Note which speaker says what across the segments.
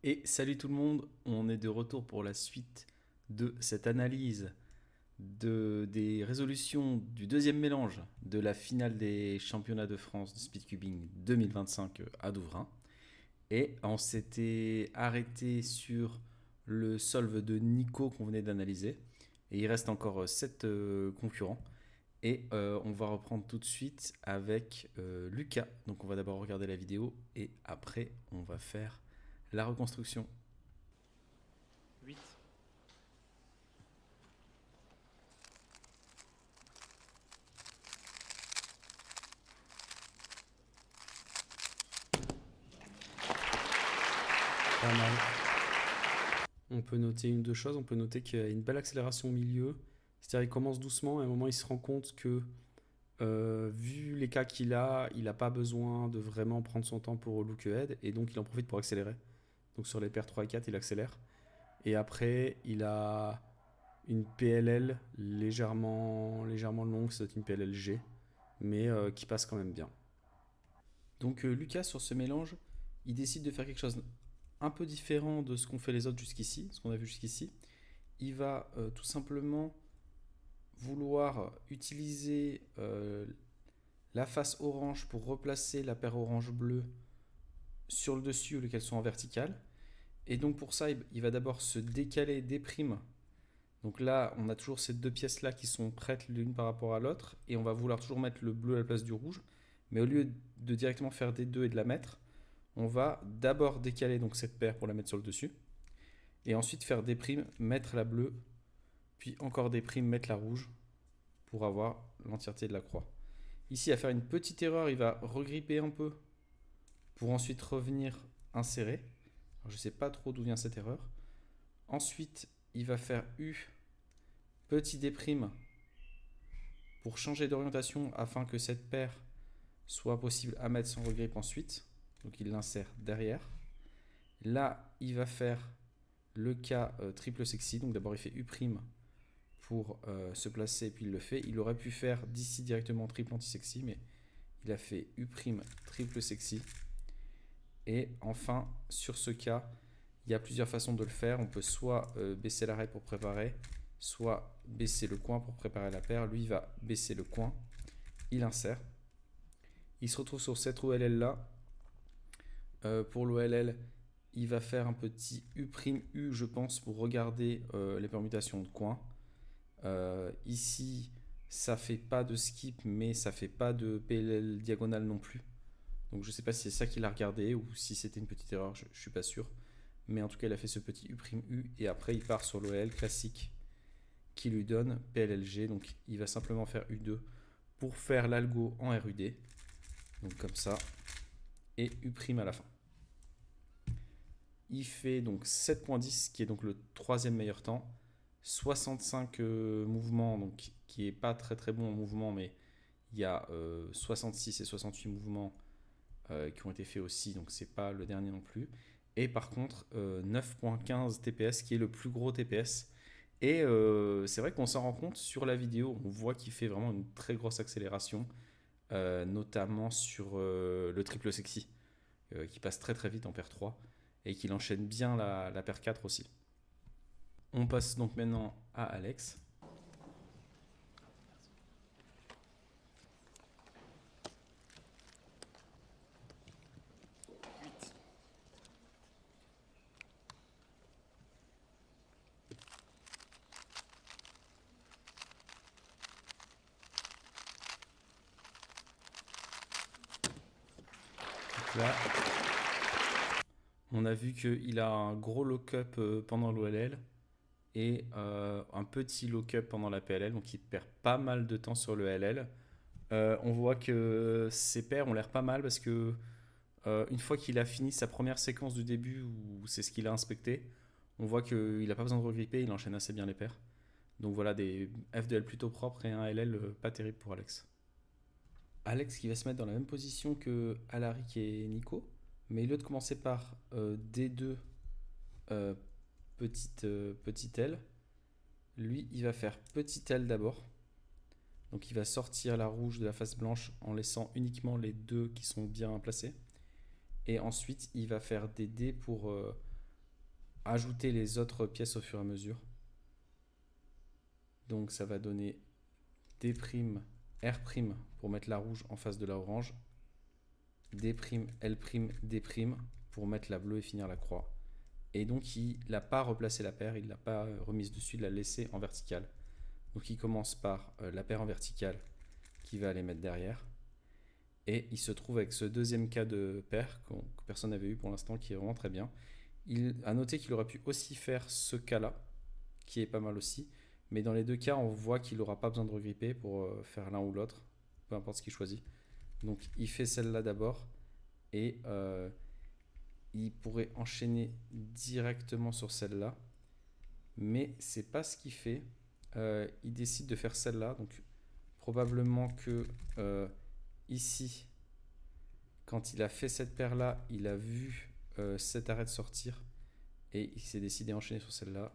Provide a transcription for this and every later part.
Speaker 1: Et salut tout le monde, on est de retour pour la suite de cette analyse des résolutions du deuxième mélange de la finale des championnats de France de speedcubing 2025 à Douvrin. Et on s'était arrêté sur le solve de Nico qu'on venait d'analyser. Et il reste encore 7 concurrents. Et on va reprendre tout de suite avec Lucas. Donc on va d'abord regarder la vidéo et après on va faire la reconstruction.
Speaker 2: 8.
Speaker 3: Pas mal. On peut noter une deux choses. On peut noter qu'il y a une belle accélération au milieu. C'est-à-dire qu'il commence doucement et à un moment il se rend compte que vu les cas qu'il a, il n'a pas besoin de vraiment prendre son temps pour look ahead et donc il en profite pour accélérer. Donc sur les paires 3 et 4, il accélère. Et après, il a une PLL légèrement longue, c'est une PLL G, mais qui passe quand même bien.
Speaker 1: Donc Lucas sur ce mélange, il décide de faire quelque chose un peu différent de ce qu'ont fait les autres jusqu'ici, ce qu'on a vu jusqu'ici. Il va tout simplement vouloir utiliser la face orange pour replacer la paire orange-bleu sur le dessus ou qu'elles sont en verticale. Et donc pour ça, il va d'abord se décaler des primes. Donc là, on a toujours ces deux pièces-là qui sont prêtes l'une par rapport à l'autre. Et on va vouloir toujours mettre le bleu à la place du rouge. Mais au lieu de directement faire des deux et de la mettre, on va d'abord décaler donc cette paire pour la mettre sur le dessus. Et ensuite faire des primes, mettre la bleue, puis encore des primes, mettre la rouge pour avoir l'entièreté de la croix. Ici, à faire une petite erreur, il va regripper un peu pour ensuite revenir insérer. Alors, je ne sais pas trop d'où vient cette erreur. Ensuite, il va faire U, petit déprime pour changer d'orientation afin que cette paire soit possible à mettre sans regrip ensuite. Donc il l'insère derrière. Là, il va faire le cas triple sexy. Donc d'abord, il fait U' pour se placer, puis il le fait. Il aurait pu faire d'ici directement triple anti-sexy, mais il a fait U' triple sexy. Et enfin, sur ce cas, il y a plusieurs façons de le faire. On peut soit baisser l'arrêt pour préparer, soit baisser le coin pour préparer la paire. Lui, il va baisser le coin, il insère. Il se retrouve sur cette OLL là. Pour l'OLL, il va faire un petit U', je pense, pour regarder les permutations de coin. Ici, ça fait pas de skip, mais ça fait pas de PLL diagonale non plus. Donc je sais pas si c'est ça qu'il a regardé ou si c'était une petite erreur, je suis pas sûr. Mais en tout cas, il a fait ce petit U' et après il part sur l'OL classique qui lui donne PLLG. Donc il va simplement faire U2 pour faire l'algo en RUD. Donc comme ça. Et U' à la fin. Il fait donc 7.10 qui est donc le troisième meilleur temps. 65 mouvements, donc qui est pas très très bon en mouvement, mais il y a 66 et 68 mouvements qui ont été faits aussi, donc c'est pas le dernier non plus. Et par contre, 9.15 TPS qui est le plus gros TPS. Et c'est vrai qu'on s'en rend compte sur la vidéo, on voit qu'il fait vraiment une très grosse accélération, notamment sur le triple sexy, qui passe très très vite en paire 3 et qu'il enchaîne bien la paire 4 aussi. On passe donc maintenant à Alex. Là, on a vu qu'il a un gros lock-up pendant l'OLL et un petit lock-up pendant la PLL, donc il perd pas mal de temps sur le LL. On voit que ses paires ont l'air pas mal parce que une fois qu'il a fini sa première séquence du début, où c'est ce qu'il a inspecté, on voit qu'il n'a pas besoin de regripper, il enchaîne assez bien les paires. Donc voilà, des F2L plutôt propres et un LL pas terrible pour Alex. Alex qui va se mettre dans la même position que Alaric et Nico, mais au lieu de commencer par D2 euh, petite L, lui il va faire petite L d'abord. Donc il va sortir la rouge de la face blanche en laissant uniquement les deux qui sont bien placés. Et ensuite il va faire des dés pour ajouter les autres pièces au fur et à mesure. Donc ça va donner D', R' pour mettre la rouge en face de la orange. D', L', D' pour mettre la bleue et finir la croix. Et donc il n'a pas replacé la paire, il ne l'a pas remise dessus, il l'a laissé en vertical. Donc il commence par la paire en vertical qu'il va aller mettre derrière. Et il se trouve avec ce deuxième cas de paire que personne n'avait eu pour l'instant, qui est vraiment très bien. Il a noté qu'il aurait pu aussi faire ce cas-là, qui est pas mal aussi. Mais dans les deux cas, on voit qu'il n'aura pas besoin de regripper pour faire l'un ou l'autre, peu importe ce qu'il choisit. Donc il fait celle-là d'abord et il pourrait enchaîner directement sur celle-là. Mais c'est pas ce qu'il fait. Il décide de faire celle-là. Donc probablement que ici, quand il a fait cette paire-là, il a vu cet arrêt de sortir et il s'est décidé à enchaîner sur celle-là.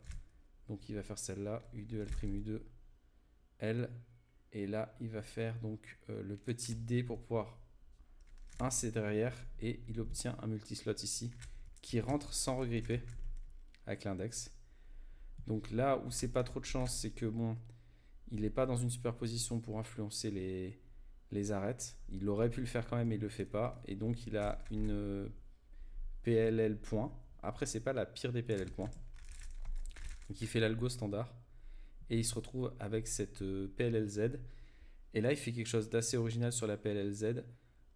Speaker 1: Donc il va faire celle-là, U2, L', U2, L. Et là, il va faire donc le petit D pour pouvoir insérer derrière. Et il obtient un multislot ici qui rentre sans regripper avec l'index. Donc là où c'est pas trop de chance, c'est que bon, il n'est pas dans une superposition pour influencer les arêtes. Il aurait pu le faire quand même, mais il le fait pas. Et donc il a une PLL point. Après, c'est pas la pire des PLL points. Donc il fait l'algo standard. Et il se retrouve avec cette PLLZ. Et là, il fait quelque chose d'assez original sur la PLLZ.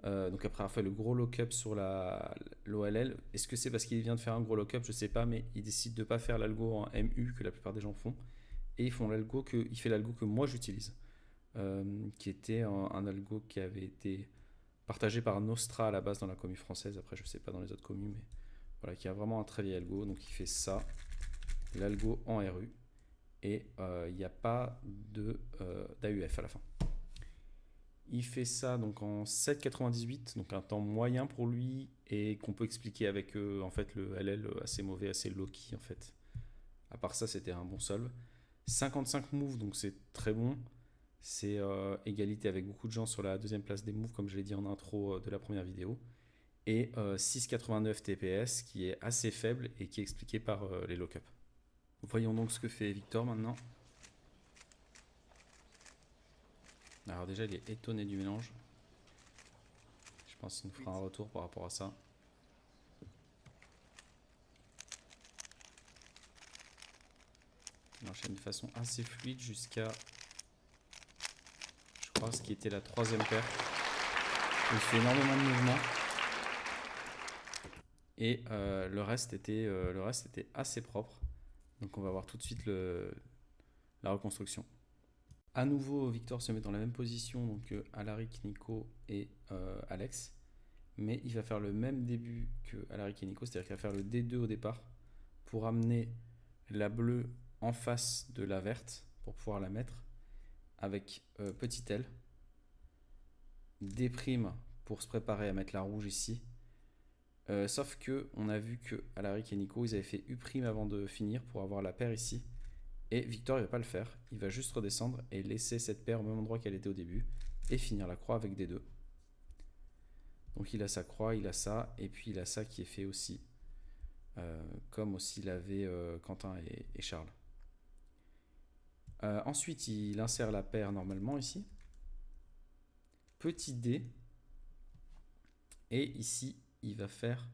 Speaker 1: Donc après avoir fait le gros lock-up sur l'OLL, est-ce que c'est parce qu'il vient de faire un gros lock-up? Je sais pas, mais il décide de pas faire l'algo en MU que la plupart des gens font. Et il fait l'algo que moi j'utilise. Qui était un algo qui avait été partagé par Nostra à la base dans la commu française. Après, je sais pas dans les autres communes, mais voilà, qui a vraiment un très vieil algo. Donc il fait ça, l'algo en RU. Et il n'y a pas d'AUF à la fin. Il fait ça donc en 7,98, donc un temps moyen pour lui et qu'on peut expliquer avec en fait le LL assez mauvais, assez low-key en fait. À part ça, c'était un bon solve. 55 moves, donc c'est très bon. C'est égalité avec beaucoup de gens sur la deuxième place des moves, comme je l'ai dit en intro de la première vidéo. Et 6,89 TPS, qui est assez faible et qui est expliqué par les lock-up. Voyons donc ce que fait Victor maintenant. Alors déjà, il est étonné du mélange. Je pense qu'il nous fera un retour par rapport à ça. Il enchaîne de façon assez fluide jusqu'à, je crois, ce qui était la troisième paire. Il fait énormément de mouvements. Et le reste était assez propre. Donc on va voir tout de suite la reconstruction. À nouveau, Victor se met dans la même position, donc Alaric, Nico et Alex. Mais il va faire le même début que Alaric et Nico, c'est-à-dire qu'il va faire le D2 au départ pour amener la bleue en face de la verte pour pouvoir la mettre avec petit L. D' pour se préparer à mettre la rouge ici. Sauf que on a vu que Alaric et Nico ils avaient fait U' avant de finir pour avoir la paire ici. Et Victor il va pas le faire, il va juste redescendre et laisser cette paire au même endroit qu'elle était au début et finir la croix avec des deux. Donc il a sa croix, il a ça, et puis il a ça qui est fait aussi, comme aussi l'avaient Quentin et Charles. Ensuite il insère la paire normalement ici, petit D, et ici il va faire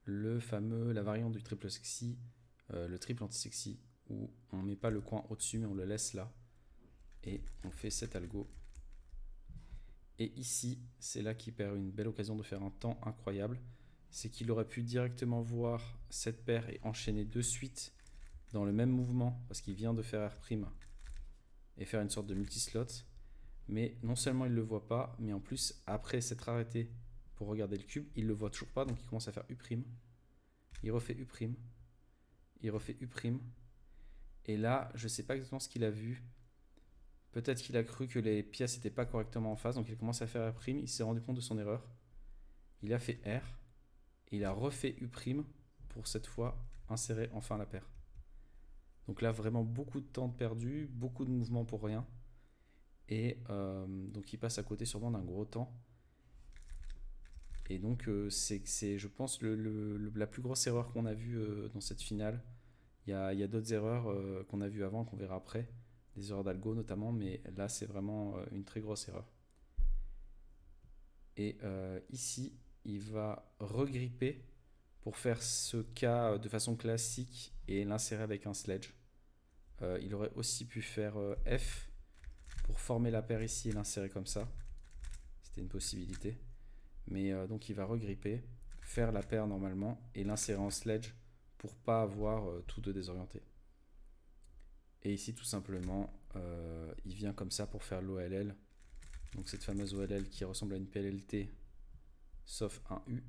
Speaker 1: la variante du triple sexy, le triple anti-sexy, où on ne met pas le coin au-dessus mais on le laisse là et on fait cet algo. Et ici c'est là qu'il perd une belle occasion de faire un temps incroyable, c'est qu'il aurait pu directement voir cette paire et enchaîner de suite dans le même mouvement parce qu'il vient de faire R' et faire une sorte de multislot, mais non seulement il ne le voit pas, mais en plus après s'être arrêté pour regarder le cube, il ne le voit toujours pas, donc il commence à faire U', il refait U', il refait U'. Et là, je ne sais pas exactement ce qu'il a vu. Peut-être qu'il a cru que les pièces n'étaient pas correctement en phase. Donc il commence à faire R'. Il s'est rendu compte de son erreur. Il a fait R. Et il a refait U' pour cette fois insérer enfin la paire. Donc là, vraiment beaucoup de temps perdu. Beaucoup de mouvements pour rien. Et donc il passe à côté sûrement d'un gros temps. Et donc c'est je pense, la plus grosse erreur qu'on a vue dans cette finale. Il y a d'autres erreurs qu'on a vues avant, qu'on verra après, des erreurs d'algo notamment, mais là c'est vraiment une très grosse erreur. Et ici, il va regripper pour faire ce cas de façon classique et l'insérer avec un sledge. Il aurait aussi pu faire F pour former la paire ici et l'insérer comme ça. C'était une possibilité. Mais donc il va regripper, faire la paire normalement et l'insérer en sledge pour pas avoir tout de désorienté. Et ici tout simplement, il vient comme ça pour faire l'OLL. Donc cette fameuse OLL qui ressemble à une PLLT sauf un U.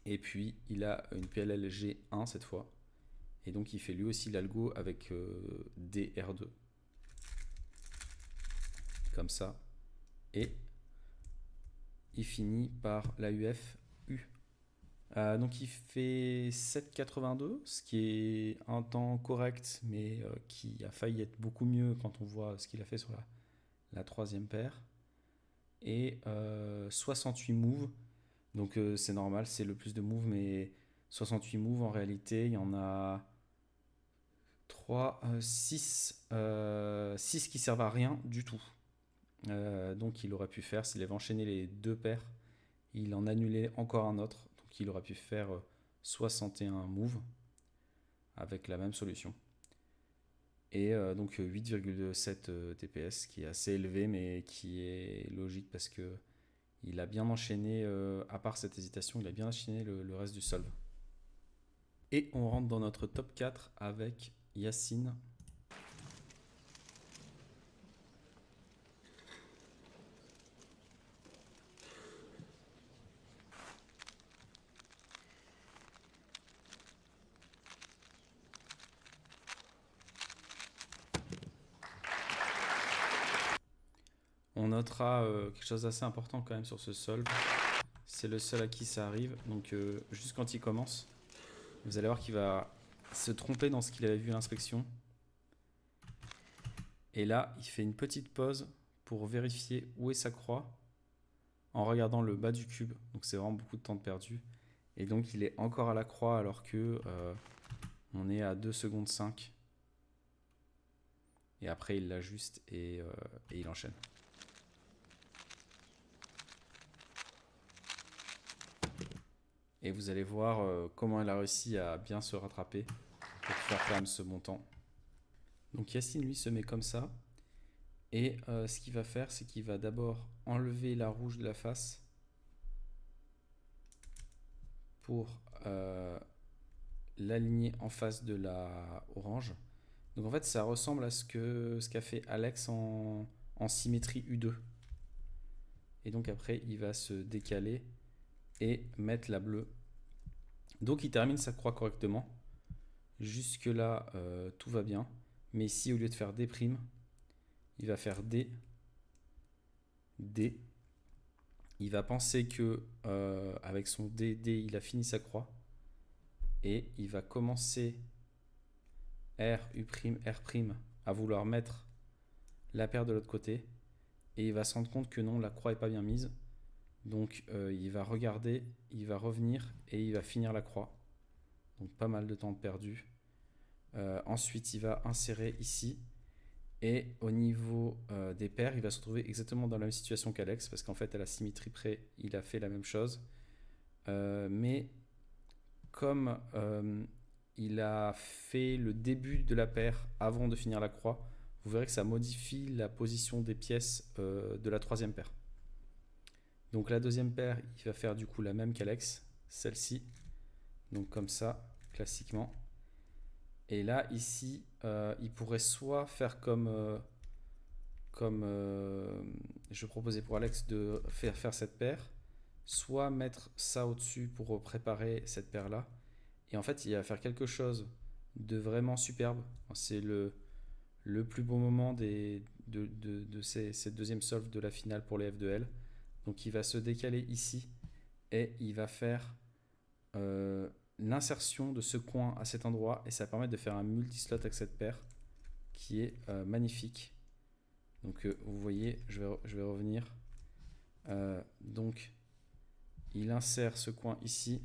Speaker 1: Et puis il a une PLL G1 cette fois. Et donc il fait lui aussi l'algo avec DR2. Comme ça. Et il finit par la UF U. Donc il fait 7,82, ce qui est un temps correct, mais qui a failli être beaucoup mieux quand on voit ce qu'il a fait sur la troisième paire. Et 68 moves. Donc c'est normal, c'est le plus de moves, mais 68 moves en réalité, il y en a 6 qui servent à rien du tout. Donc il aurait pu faire, s'il avait enchaîné les deux paires, il en annulait encore un autre. Donc il aurait pu faire 61 moves avec la même solution. Et donc 8,7 TPS, qui est assez élevé, mais qui est logique parce que il a bien enchaîné, à part cette hésitation, il a bien enchaîné le reste du solve. Et on rentre dans notre top 4 avec Yacine. On notera quelque chose d'assez important quand même sur ce solve. C'est le seul à qui ça arrive. Donc juste quand il commence, vous allez voir qu'il va se tromper dans ce qu'il avait vu à l'inspection. Et là, il fait une petite pause pour vérifier où est sa croix en regardant le bas du cube. Donc c'est vraiment beaucoup de temps de perdu. Et donc il est encore à la croix alors que on est à 2 secondes 5. Et après il l'ajuste et il enchaîne. Et vous allez voir comment elle a réussi à bien se rattraper pour faire quand même ce montant. Donc Yacine lui se met comme ça. Et ce qu'il va faire, c'est qu'il va d'abord enlever la rouge de la face pour l'aligner en face de la orange. Donc en fait ça ressemble à ce qu'a fait Alex en symétrie U2. Et donc après il va se décaler et mettre la bleue. Donc il termine sa croix correctement. Jusque là tout va bien. Mais ici au lieu de faire D', il va faire D, D. Il va penser que avec son D, D, il a fini sa croix. Et il va commencer R, U', R' à vouloir mettre la paire de l'autre côté. Et il va se rendre compte que non, la croix n'est pas bien mise. Donc il va regarder, il va revenir et il va finir la croix. Donc pas mal de temps perdu. Ensuite, il va insérer ici. Et au niveau des paires, il va se retrouver exactement dans la même situation qu'Alex, parce qu'en fait, à la symétrie près, il a fait la même chose. Mais comme il a fait le début de la paire avant de finir la croix, vous verrez que ça modifie la position des pièces de la troisième paire. Donc la deuxième paire, il va faire du coup la même qu'Alex, celle-ci. Donc comme ça, classiquement. Et là, ici, il pourrait soit faire comme je proposais pour Alex de faire cette paire, soit mettre ça au-dessus pour préparer cette paire-là. Et en fait, il va faire quelque chose de vraiment superbe. C'est le plus beau moment de cette deuxième solve de la finale pour les F2L. Donc il va se décaler ici et il va faire l'insertion de ce coin à cet endroit et ça permet de faire un multislot avec cette paire qui est magnifique. Donc vous voyez, je vais revenir. Donc il insère ce coin ici.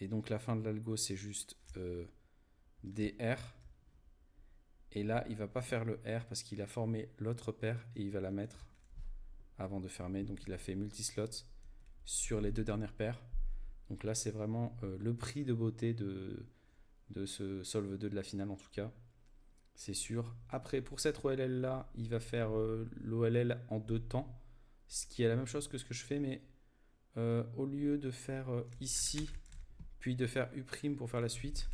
Speaker 1: Et donc la fin de l'algo, c'est juste DR. Et là, il va pas faire le R parce qu'il a formé l'autre paire et il va la mettre avant de fermer. Donc il a fait multi-slot sur les 2 dernières paires. Donc là, c'est vraiment le prix de beauté de ce solve 2 de la finale en tout cas. C'est sûr. Après, pour cette OLL là, il va faire l'OLL en 2 temps. Ce qui est la même chose que ce que je fais, mais au lieu de faire ici, puis de faire U' pour faire la suite,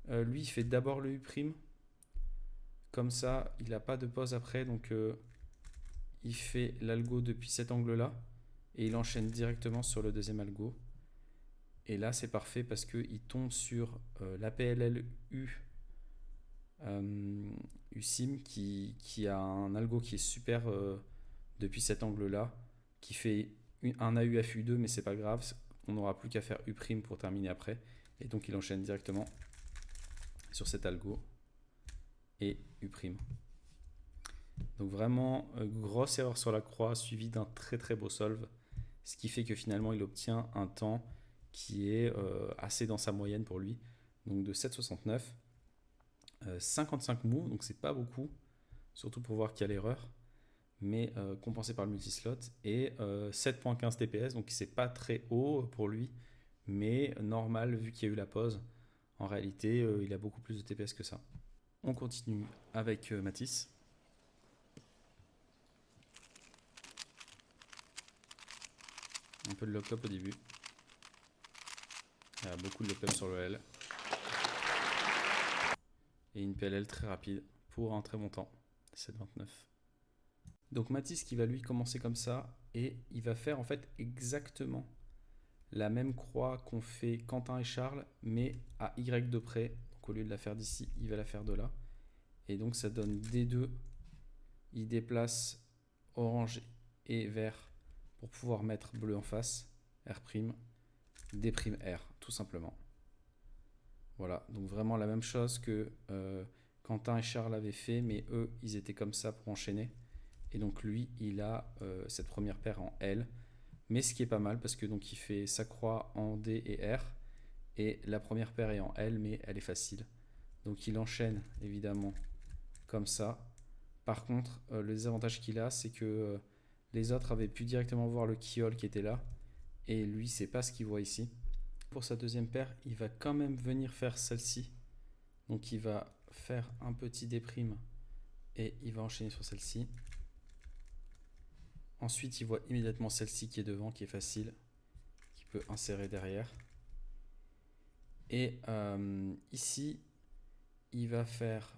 Speaker 1: lui, il fait d'abord le U'. Comme ça, il n'a pas de pause après. Donc, il fait l'algo depuis cet angle-là. Et il enchaîne directement sur le deuxième algo. Et là, c'est parfait parce qu'il tombe sur la PLL USIM qui a un algo qui est super depuis cet angle-là, qui fait un AUF U2, mais c'est pas grave, on n'aura plus qu'à faire U' pour terminer après. Et donc il enchaîne directement sur cet algo et U'. Donc vraiment, grosse erreur sur la croix, suivi d'un très très beau solve, ce qui fait que finalement il obtient un temps qui est assez dans sa moyenne pour lui, donc de 7,69. 55 moves, donc c'est pas beaucoup, surtout pour voir qu'il y a l'erreur, mais compensé par le multislot, et 7.15 TPS, donc c'est pas très haut pour lui, mais normal vu qu'il y a eu la pause. En réalité, il a beaucoup plus de TPS que ça. On continue avec Mathis. Un peu de lock-up au début. Il y a beaucoup de lock-up sur le L. Et une PLL très rapide pour un très bon temps, 7,29. Donc Mathis qui va lui commencer comme ça et il va faire en fait exactement la même croix qu'ont fait Quentin et Charles, mais à Y de près. Donc au lieu de la faire d'ici, il va la faire de là. Et donc ça donne D2. Il déplace orange et vert pour pouvoir mettre bleu en face, R', D', R, tout simplement. Voilà, donc vraiment la même chose que Quentin et Charles avaient fait, mais eux, ils étaient comme ça pour enchaîner. Et donc lui, il a cette première paire en L, mais ce qui est pas mal parce que donc il fait sa croix en D et R, et la première paire est en L, mais elle est facile. Donc il enchaîne évidemment comme ça. Par contre, le désavantage qu'il a, c'est que les autres avaient pu directement voir le keyhole qui était là, et lui, c'est pas ce qu'il voit ici. Pour sa deuxième paire, il va quand même venir faire celle-ci. Donc il va faire un petit D' et il va enchaîner sur celle-ci. Ensuite, il voit immédiatement celle-ci qui est devant, qui est facile, qui peut insérer derrière. Et ici, il va faire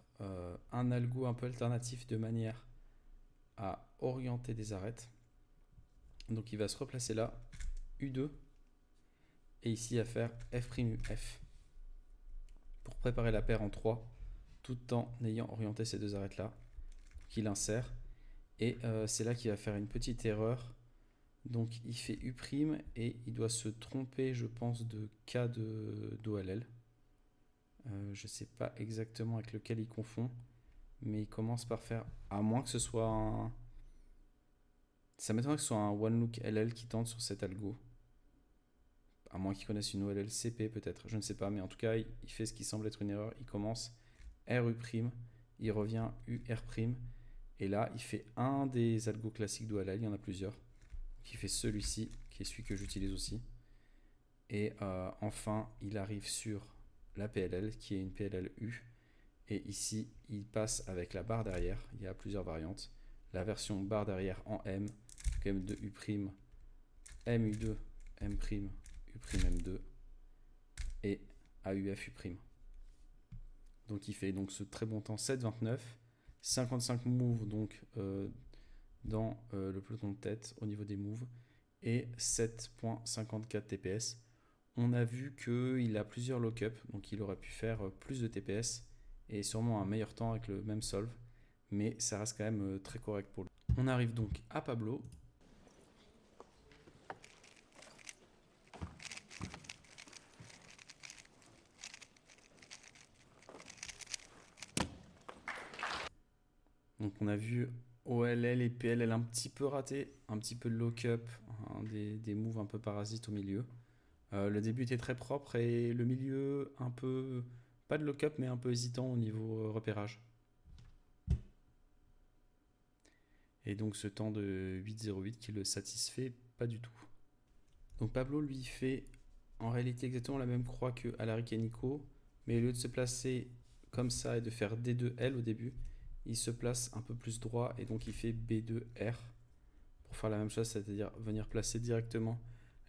Speaker 1: un algo un peu alternatif de manière à orienter des arêtes. Donc il va se replacer là, U2. Et ici, à faire F', pour préparer la paire en 3, tout en ayant orienté ces 2 arêtes-là, qu'il insère. Et c'est là qu'il va faire une petite erreur. Donc il fait U' et il doit se tromper, je pense, de K d'OLL. Je ne sais pas exactement avec lequel il confond, mais il commence par faire, à moins que ce soit un... Ça m'étonnerait que ce soit un One Look LL qui tente sur cet algo. À moins qu'il connaisse une OLL CP peut-être, je ne sais pas, mais en tout cas, il fait ce qui semble être une erreur. Il commence RU', il revient UR', et là, il fait un des algos classiques d'OLL, il y en a plusieurs. Donc, il fait celui-ci, qui est celui que j'utilise aussi. Et enfin, il arrive sur la PLL, qui est une PLL U. Et ici, il passe avec la barre derrière. Il y a plusieurs variantes. La version barre derrière en M, M2 U', MU2, M', U', M2 et AUF U'. Donc il fait donc ce très bon temps 7,29, 55 moves donc dans le peloton de tête au niveau des moves et 7.54 TPS. On a vu qu'il a plusieurs lock-up, donc il aurait pu faire plus de TPS et sûrement un meilleur temps avec le même solve, mais ça reste quand même très correct pour lui. On arrive donc à Pablo. Donc on a vu OLL et PLL un petit peu raté, un petit peu de lock-up, des moves un peu parasites au milieu.
Speaker 3: Le début était très propre et le milieu un peu, pas de lock-up, mais un peu hésitant au niveau repérage. Et donc ce temps de 8,08 qui le satisfait pas du tout. Donc Pablo lui fait en réalité exactement la même croix que Alaric et Nico, mais au lieu de se placer comme ça et de faire D2L au début, il se place un peu plus droit et donc il fait B2R pour faire la même chose, c'est-à-dire venir placer directement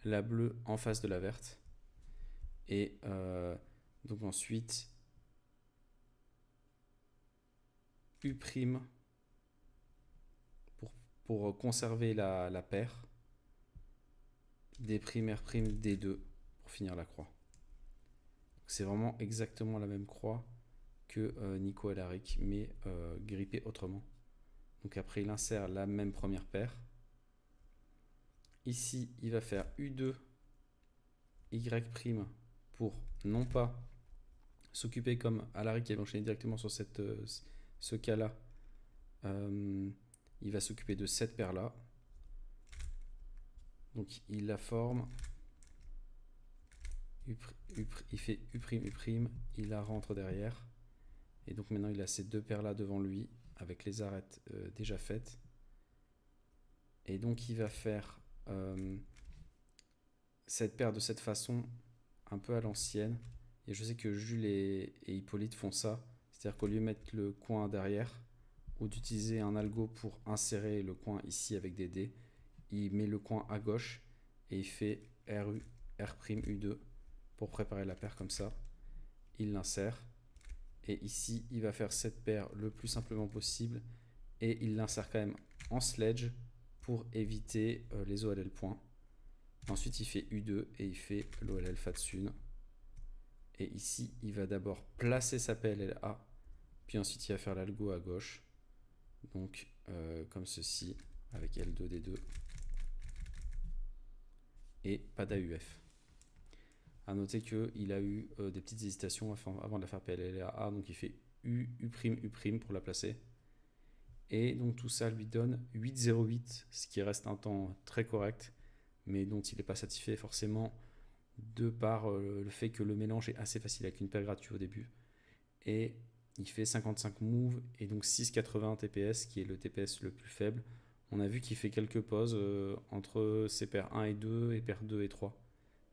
Speaker 3: la bleue en face de la verte. Et donc ensuite U' pour conserver la paire, D', R', D2 pour finir la croix. C'est vraiment exactement la même croix que Nico et Alaric, mais grippée autrement. Donc après, il insère la même première paire. Ici, il va faire U2, Y' pour non pas s'occuper comme Alaric qui avait enchaîné directement sur ce cas-là. Il va s'occuper de cette paire-là. Donc il la forme. Il fait U', il la rentre derrière. Et donc maintenant il a ces deux paires-là devant lui avec les arêtes déjà faites. Et donc il va faire cette paire de cette façon, un peu à l'ancienne. Et je sais que Jules et Hippolyte font ça. C'est-à-dire qu'au lieu de mettre le coin derrière, ou d'utiliser un algo pour insérer le coin ici avec des dés, il met le coin à gauche et il fait R', U2 pour préparer la paire comme ça. Il l'insère. Et ici, il va faire cette paire le plus simplement possible. Et il l'insère quand même en sledge pour éviter les OLL points. Ensuite, il fait U2 et il fait l'OLL Fatsun. Et ici, il va d'abord placer sa PLLA. Puis ensuite, il va faire l'algo à gauche. Donc, comme ceci, avec L2D2. Et pas d'AUF. A noter qu'il a eu des petites hésitations avant de la faire PLLA. Donc, il fait U', U' pour la placer. Et donc, tout ça lui donne 8,08, ce qui reste un temps très correct, mais dont il n'est pas satisfait forcément de par le fait que le mélange est assez facile avec une paire gratuite au début. Et il fait 55 moves et donc 6,80 TPS, qui est le TPS le plus faible. On a vu qu'il fait quelques pauses entre ses paires 1 et 2 et paires 2 et 3.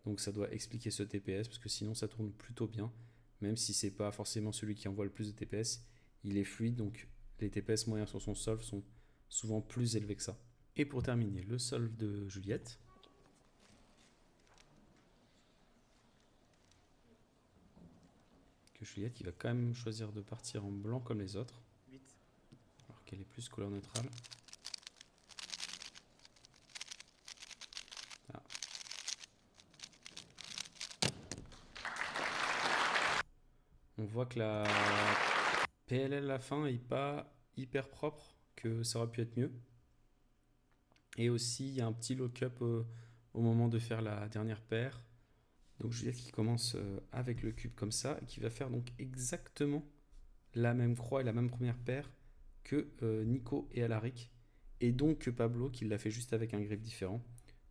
Speaker 3: Donc ça doit expliquer ce TPS, parce que sinon ça tourne plutôt bien. Même si c'est pas forcément celui qui envoie le plus de TPS, il est fluide, donc les TPS moyens sur son solve sont souvent plus élevés que ça. Et pour terminer, le solve de Juliette. Que Juliette, il va quand même choisir de partir en blanc comme les autres.
Speaker 2: 8.
Speaker 3: Alors qu'elle est plus couleur neutrale. Ah. On voit que la PLL à la fin n'est pas hyper propre, que ça aurait pu être mieux. Et aussi, il y a un petit lock-up au moment de faire la dernière paire. Donc Juliette qui commence avec le cube comme ça, et qui va faire donc exactement la même croix et la même première paire que Nico et Alaric. Et donc que Pablo qui l'a fait juste avec un grip différent.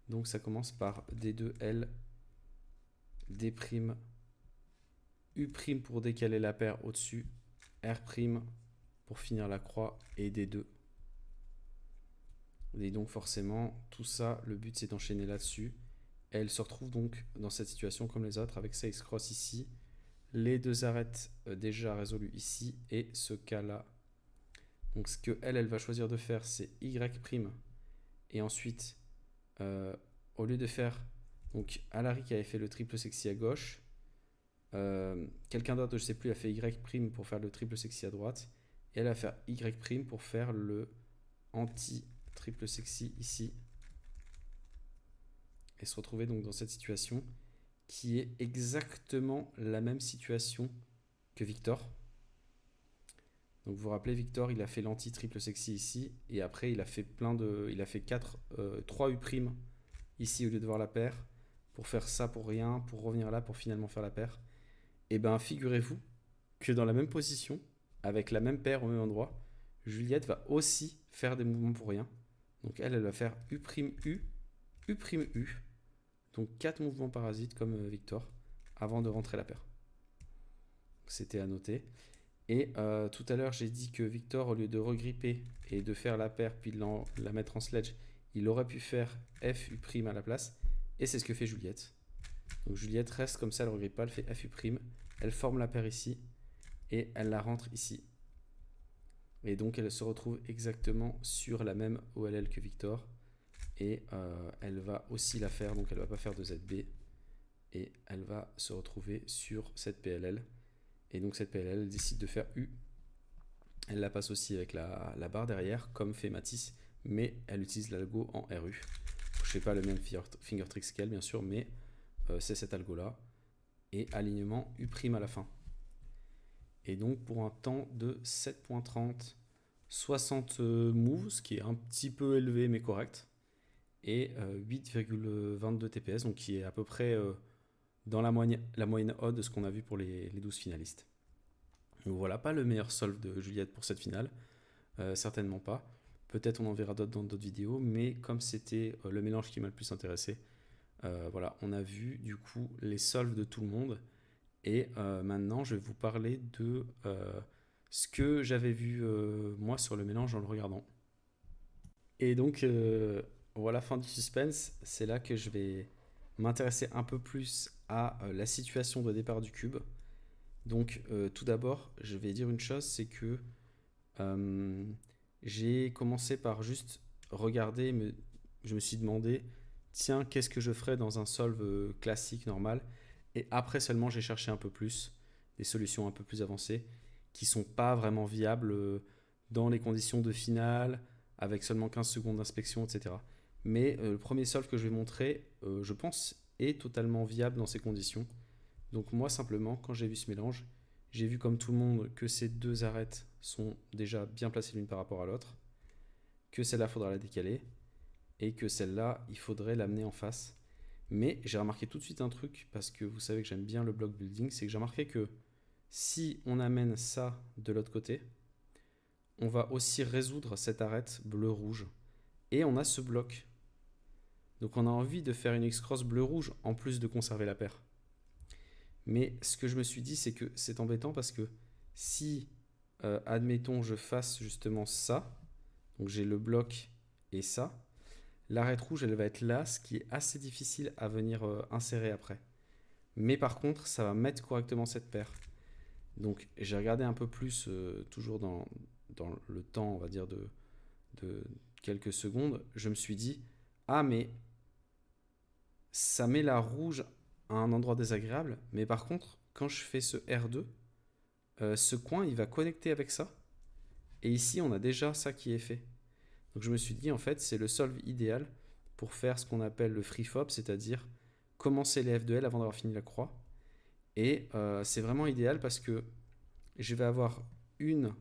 Speaker 3: Donc ça commence par D2L, D', U' pour décaler la paire au-dessus, R' pour finir la croix et D2. Et donc forcément, tout ça, le but c'est d'enchaîner là-dessus. Elle se retrouve donc dans cette situation comme les autres avec sa X-Cross ici, les deux arêtes déjà résolues ici et ce cas-là. Donc ce que elle va choisir de faire, c'est Y'. Et ensuite, au lieu de faire, donc Alaric avait fait le triple sexy à gauche, quelqu'un d'autre, je ne sais plus, a fait Y' pour faire le triple sexy à droite, et elle va faire Y' pour faire le anti-triple sexy ici. Et se retrouver donc dans cette situation qui est exactement la même situation que Victor. Donc vous vous rappelez, Victor, il a fait l'anti-triple sexy ici, et après il a fait il a fait 3 U' ici au lieu de voir la paire, pour faire ça pour rien, pour revenir là, pour finalement faire la paire. Et bien figurez-vous que dans la même position, avec la même paire au même endroit, Juliette va aussi faire des mouvements pour rien. Donc elle va faire U', U', U', Donc 4 mouvements parasites comme Victor avant de rentrer la paire. C'était à noter. Et tout à l'heure, j'ai dit que Victor, au lieu de regripper et de faire la paire puis de la mettre en sledge, il aurait pu faire F, U' à la place. Et c'est ce que fait Juliette. Donc Juliette reste comme ça, elle ne regrippe pas, elle fait F, U', elle forme la paire ici et elle la rentre ici. Et donc elle se retrouve exactement sur la même OLL que Victor. Et elle va aussi la faire, donc elle ne va pas faire de ZB. Et elle va se retrouver sur cette PLL. Et donc cette PLL, elle décide de faire U. Elle la passe aussi avec la barre derrière, comme fait Matisse, mais elle utilise l'algo en RU. Je ne fais pas le même finger trick scale, bien sûr, mais c'est cet algo-là. Et alignement U' à la fin. Et donc pour un temps de 7.30, 60 moves, ce qui est un petit peu élevé mais correct, et 8,22 TPS, donc qui est à peu près dans la moyenne haute de ce qu'on a vu pour les 12 finalistes. Donc voilà, pas le meilleur solve de Juliette pour cette finale, certainement pas. Peut-être on en verra d'autres dans d'autres vidéos, mais comme c'était le mélange qui m'a le plus intéressé, voilà, on a vu du coup les solves de tout le monde. Et maintenant, je vais vous parler de ce que j'avais vu moi sur le mélange en le regardant. Et donc, voilà, fin du suspense. C'est là que je vais m'intéresser un peu plus à la situation de départ du cube. Donc, tout d'abord, je vais dire une chose, c'est que j'ai commencé par juste regarder, je me suis demandé, tiens, qu'est-ce que je ferais dans un solve classique, normal? Et après seulement, j'ai cherché un peu plus, des solutions un peu plus avancées, qui ne sont pas vraiment viables dans les conditions de finale, avec seulement 15 secondes d'inspection, etc. Mais le premier solve que je vais montrer, je pense, est totalement viable dans ces conditions. Donc moi, simplement, quand j'ai vu ce mélange, j'ai vu comme tout le monde que ces deux arêtes sont déjà bien placées l'une par rapport à l'autre, que celle-là, il faudra la décaler, et que celle-là, il faudrait l'amener en face. Mais j'ai remarqué tout de suite un truc, parce que vous savez que j'aime bien le block building, c'est que j'ai remarqué que si on amène ça de l'autre côté, on va aussi résoudre cette arête bleu-rouge. Et on a ce bloc. Donc on a envie de faire une X-Cross bleu-rouge en plus de conserver la paire. Mais ce que je me suis dit, c'est que c'est embêtant parce que si, admettons, je fasse justement ça, donc j'ai le bloc et ça, l'arête rouge, elle va être là, ce qui est assez difficile à venir insérer après. Mais par contre, ça va mettre correctement cette paire. Donc j'ai regardé un peu plus, toujours dans le temps, on va dire, de quelques secondes, je me suis dit, ah mais ça met la rouge à un endroit désagréable, mais par contre, quand je fais ce R2, ce coin, il va connecter avec ça. Et ici, on a déjà ça qui est fait. Donc je me suis dit, en fait, c'est le solve idéal pour faire ce qu'on appelle le free fob, c'est-à-dire commencer les F de L avant d'avoir fini la croix. Et c'est vraiment idéal parce que je vais avoir 1,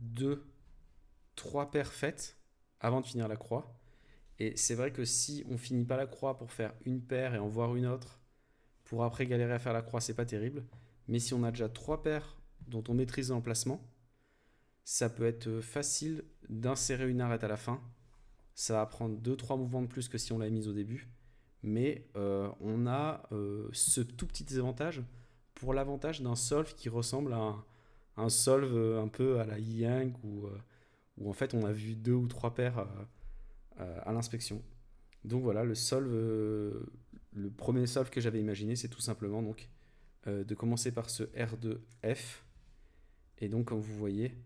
Speaker 3: 2, 3 paires faites avant de finir la croix. Et c'est vrai que si on finit pas la croix pour faire une paire et en voir une autre, pour après galérer à faire la croix, c'est pas terrible. Mais si on a déjà 3 paires dont on maîtrise l'emplacement, ça peut être facile d'insérer une arête à la fin. Ça va prendre 2-3 mouvements de plus que si on l'avait mise au début. Mais on a ce tout petit désavantage pour l'avantage d'un solve qui ressemble à un solve un peu à la Yang où en fait on a vu 2 ou 3 paires à l'inspection. Donc voilà, le premier solve que j'avais imaginé, c'est tout simplement donc, de commencer par ce R2F. Et donc comme vous voyez,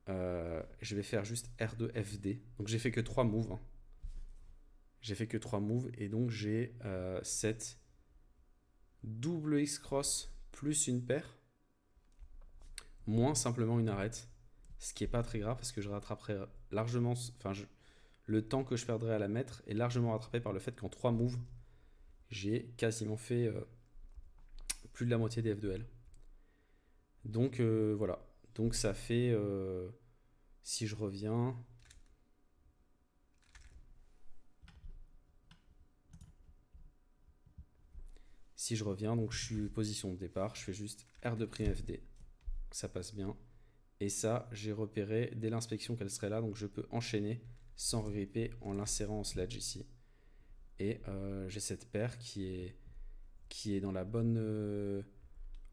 Speaker 3: je vais faire juste R2FD. Donc j'ai fait que 3 moves. Hein. J'ai fait que 3 moves et donc j'ai cette double X-cross plus une paire, moins simplement une arête. Ce qui n'est pas très grave parce que je rattraperai largement, le temps que je perdrai à la mettre est largement rattrapé par le fait qu'en 3 moves, j'ai quasiment fait plus de la moitié des F de L. Donc voilà. Donc ça fait, si je reviens, donc je suis position de départ, je fais juste R2'FD, ça passe bien. Et ça, j'ai repéré dès l'inspection qu'elle serait là, donc je peux enchaîner sans regripper en l'insérant en sledge ici. Et j'ai cette paire qui est dans la bonne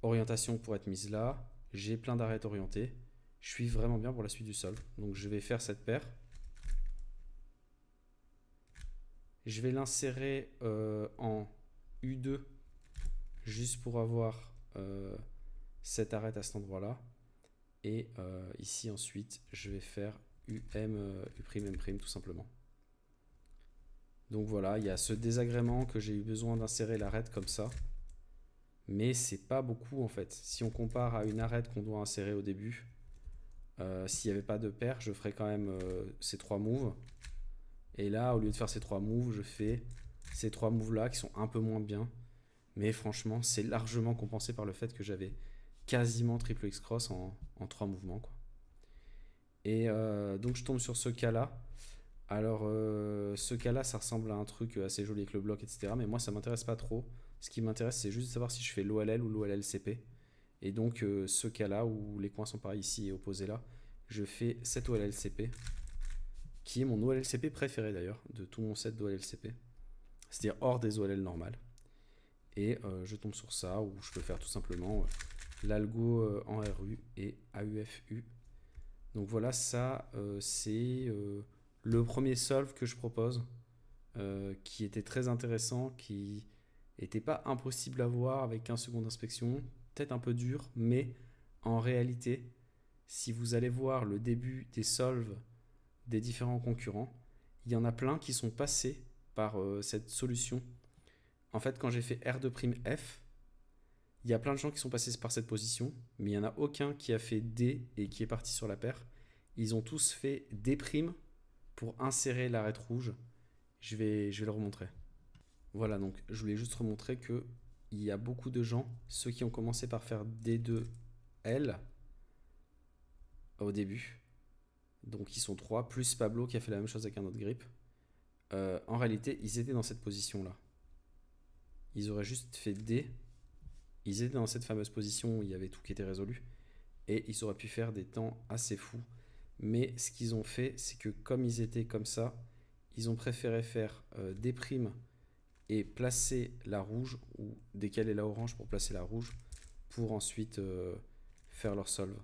Speaker 3: orientation pour être mise là. J'ai plein d'arêtes orientées. Je suis vraiment bien pour la suite du solve. Donc je vais faire cette paire. Je vais l'insérer en U2 juste pour avoir cette arête à cet endroit-là. Et ici ensuite, je vais faire UM, U'M' tout simplement. Donc voilà, il y a ce désagrément que j'ai eu besoin d'insérer l'arête comme ça. Mais c'est pas beaucoup en fait. Si on compare à une arête qu'on doit insérer au début, s'il n'y avait pas de paire, je ferais quand même ces 3 moves. Et là, au lieu de faire ces 3 moves, je fais ces 3 moves là qui sont un peu moins bien. Mais franchement, c'est largement compensé par le fait que j'avais quasiment triple X-Cross en 3 mouvements, quoi. Et donc je tombe sur ce cas-là. Alors ce cas-là, ça ressemble à un truc assez joli avec le bloc, etc. Mais moi, ça m'intéresse pas trop. Ce qui m'intéresse, c'est juste de savoir si je fais l'OLL ou l'OLLCP. Et donc ce cas-là, où les coins sont pareils ici et opposés là, je fais cet OLLCP, qui est mon OLLCP préféré d'ailleurs, de tout mon set d'OLLCP. C'est-à-dire hors des OLL normales. Et je tombe sur ça, où je peux faire tout simplement l'algo en RU et AUFU. Donc voilà, ça c'est le premier solve que je propose, qui était très intéressant, qui n'était pas impossible à voir avec 15 secondes d'inspection, peut-être un peu dur, mais en réalité, si vous allez voir le début des solves des différents concurrents, il y en a plein qui sont passés par cette solution. En fait, quand j'ai fait R2'F, il y a plein de gens qui sont passés par cette position, mais il n'y en a aucun qui a fait D et qui est parti sur la paire. Ils ont tous fait D' pour insérer l'arête rouge. Je vais le remontrer. Voilà, donc je voulais juste remontrer que il y a beaucoup de gens, ceux qui ont commencé par faire D2L au début, donc ils sont 3, plus Pablo qui a fait la même chose avec un autre grip. En réalité, ils étaient dans cette position-là. Ils auraient juste fait D. Ils étaient dans cette fameuse position où il y avait tout qui était résolu. Et ils auraient pu faire des temps assez fous. Mais ce qu'ils ont fait, c'est que comme ils étaient comme ça, ils ont préféré faire des primes et placer la rouge, ou décaler la orange pour placer la rouge, pour ensuite faire leur solve.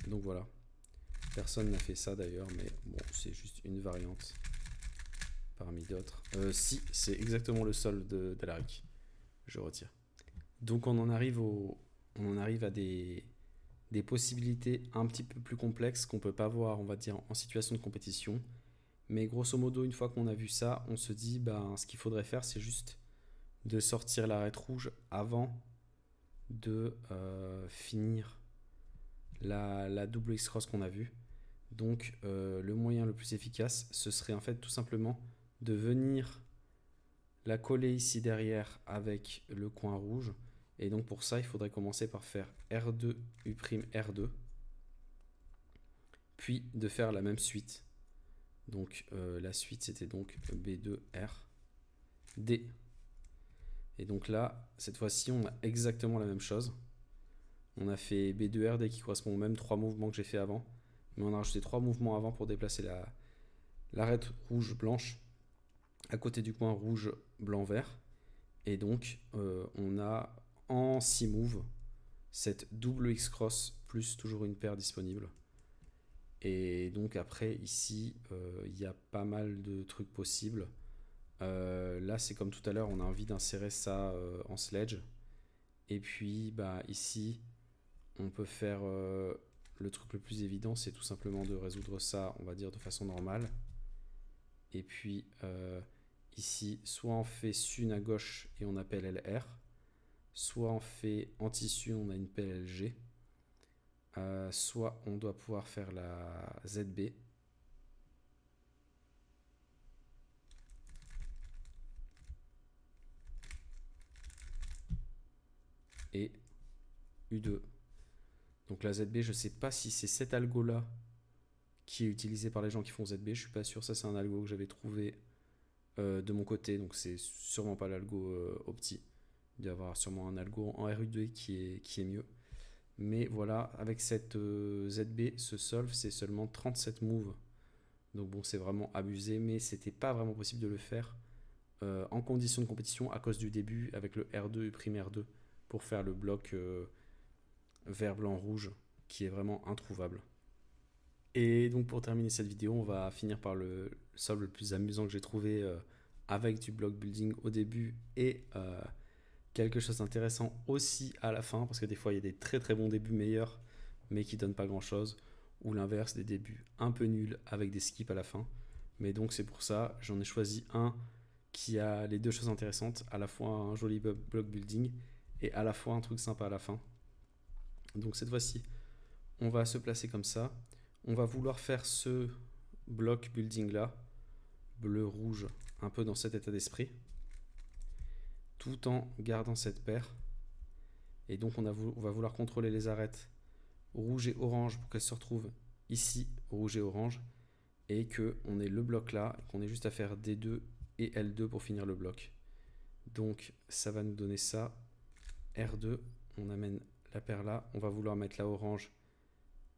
Speaker 3: Donc voilà. Personne n'a fait ça d'ailleurs, mais bon, c'est juste une variante parmi d'autres. Si, c'est exactement le solve d'Alaric. Je retire. Donc on en arrive à des possibilités un petit peu plus complexes qu'on peut pas voir, on va dire, en situation de compétition. Mais grosso modo, une fois qu'on a vu ça, on se dit, ce qu'il faudrait faire, c'est juste de sortir l'arête rouge avant de finir la double X-Cross qu'on a vue. Donc le moyen le plus efficace, ce serait en fait tout simplement de venir la coller ici derrière avec le coin rouge. Et donc pour ça, il faudrait commencer par faire R2, U', R2, puis de faire la même suite. Donc la suite, c'était donc B2, R, D. Et donc là, cette fois-ci, on a exactement la même chose. On a fait B2, R, D qui correspond aux mêmes 3 mouvements que j'ai fait avant. Mais on a rajouté 3 mouvements avant pour déplacer l'arête rouge blanche à côté du coin rouge blanc vert. Et donc on a en 6 moves cette double X-Cross plus toujours une paire disponible. Et donc après ici il y a pas mal de trucs possibles. Là c'est comme tout à l'heure, on a envie d'insérer ça en sledge. Et puis ici on peut faire le truc le plus évident, c'est tout simplement de résoudre ça, on va dire, de façon normale. Et puis ici, soit on fait SUN à gauche et on appelle LR, soit on fait anti-SUN, on a une PLG, soit on doit pouvoir faire la ZB. Et U2. Donc la ZB, je ne sais pas si c'est cet algo-là qui est utilisé par les gens qui font ZB, je suis pas sûr, ça c'est un algo que j'avais trouvé de mon côté, donc c'est sûrement pas l'algo Opti. Il doit y avoir sûrement un algo en RU2 qui est mieux. Mais voilà, avec cette ZB, ce solve, c'est seulement 37 moves. Donc bon, c'est vraiment abusé, mais c'était pas vraiment possible de le faire en condition de compétition à cause du début avec le R2 U'Prime R2 pour faire le bloc vert, blanc, rouge qui est vraiment introuvable. Et donc pour terminer cette vidéo, on va finir par le solve le plus amusant que j'ai trouvé avec du block building au début et quelque chose d'intéressant aussi à la fin, parce que des fois il y a des très très bons débuts meilleurs mais qui donnent pas grand chose, ou l'inverse, des débuts un peu nuls avec des skips à la fin. Mais donc c'est pour ça, j'en ai choisi un qui a les deux choses intéressantes, à la fois un joli block building et à la fois un truc sympa à la fin. Donc cette fois-ci, on va se placer comme ça. On va vouloir faire ce block building là, bleu-rouge, un peu dans cet état d'esprit, tout en gardant cette paire. Et donc on va vouloir contrôler les arêtes rouge et orange pour qu'elles se retrouvent ici, rouge et orange, et qu'on ait le bloc là, qu'on ait juste à faire D2 et L2 pour finir le bloc. Donc ça va nous donner ça, R2, on amène la paire là, on va vouloir mettre la orange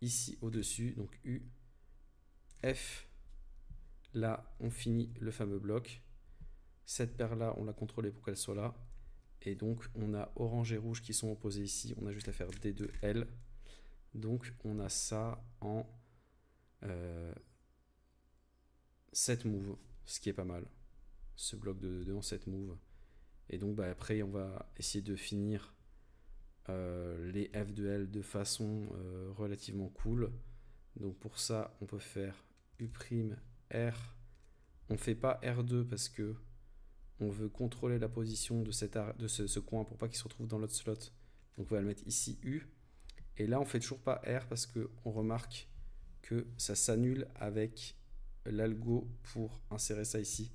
Speaker 3: ici au-dessus, donc U, F, là on finit le fameux bloc. Cette paire là, on l'a contrôlée pour qu'elle soit là, et donc on a orange et rouge qui sont opposés ici, on a juste à faire D2, L. Donc on a ça en 7 moves, ce qui est pas mal. Ce bloc de 2 en 7 moves. Et donc après on va essayer de finir les F de L de façon relativement cool. Donc pour ça on peut faire U'R. On fait pas R2 parce que on veut contrôler la position de ce coin pour pas qu'il se retrouve dans l'autre slot. Donc on va le mettre ici U. Et là, on fait toujours pas R parce qu'on remarque que ça s'annule avec l'algo pour insérer ça ici.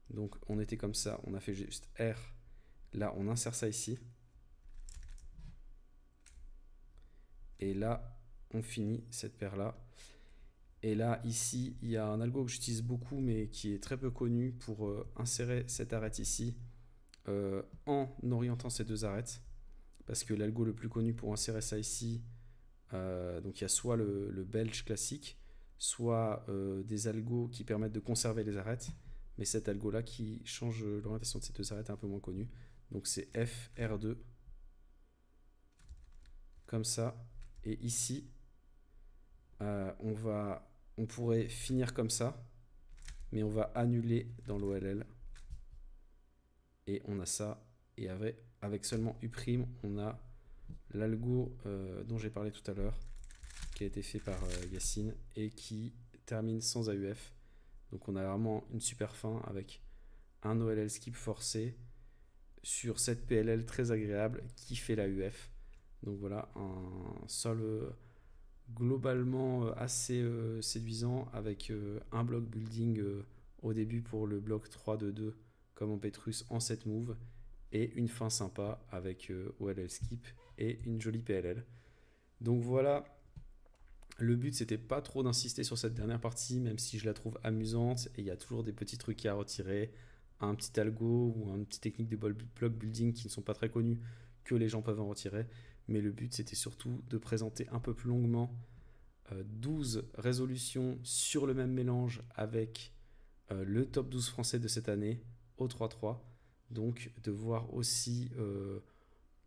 Speaker 3: Donc, on était comme ça, on a fait juste R. Là, on insère ça ici. Et là, on finit cette paire-là. Et là, ici, il y a un algo que j'utilise beaucoup, mais qui est très peu connu pour insérer cette arête ici en orientant ces deux arêtes. Parce que l'algo le plus connu pour insérer ça ici, donc il y a soit le belge classique, soit des algos qui permettent de conserver les arêtes, mais cet algo là qui change l'orientation de ces deux arêtes est un peu moins connu. Donc c'est F, R2, comme ça, et ici on pourrait finir comme ça, mais on va annuler dans l'OLL, et on a ça, et avec seulement U', on a l'algo dont j'ai parlé tout à l'heure, qui a été fait par Yacine et qui termine sans AUF. Donc on a vraiment une super fin avec un OLL skip forcé sur cette PLL très agréable qui fait la UF. Donc voilà, un solve globalement assez séduisant avec un block building au début pour le bloc 3 de 2 comme en Petrus en 7 moves et une fin sympa avec OLL skip et une jolie PLL. Donc voilà, le but c'était pas trop d'insister sur cette dernière partie, même si je la trouve amusante et il y a toujours des petits trucs à retirer, un petit algo ou une petite technique de block building qui ne sont pas très connues que les gens peuvent en retirer. Mais le but c'était surtout de présenter un peu plus longuement 12 résolutions sur le même mélange avec le top 12 français de cette année au 3-3. Donc de voir aussi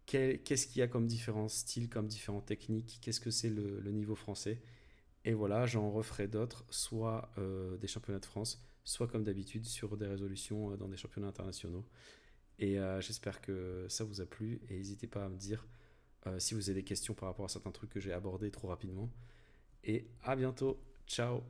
Speaker 3: qu'est-ce qu'il y a comme différents styles, comme différentes techniques, qu'est-ce que c'est le niveau français. Et voilà, j'en referai d'autres, soit des championnats de France, soit comme d'habitude sur des résolutions dans des championnats internationaux. Et j'espère que ça vous a plu et n'hésitez pas à me dire si vous avez des questions par rapport à certains trucs que j'ai abordés trop rapidement. Et à bientôt, ciao!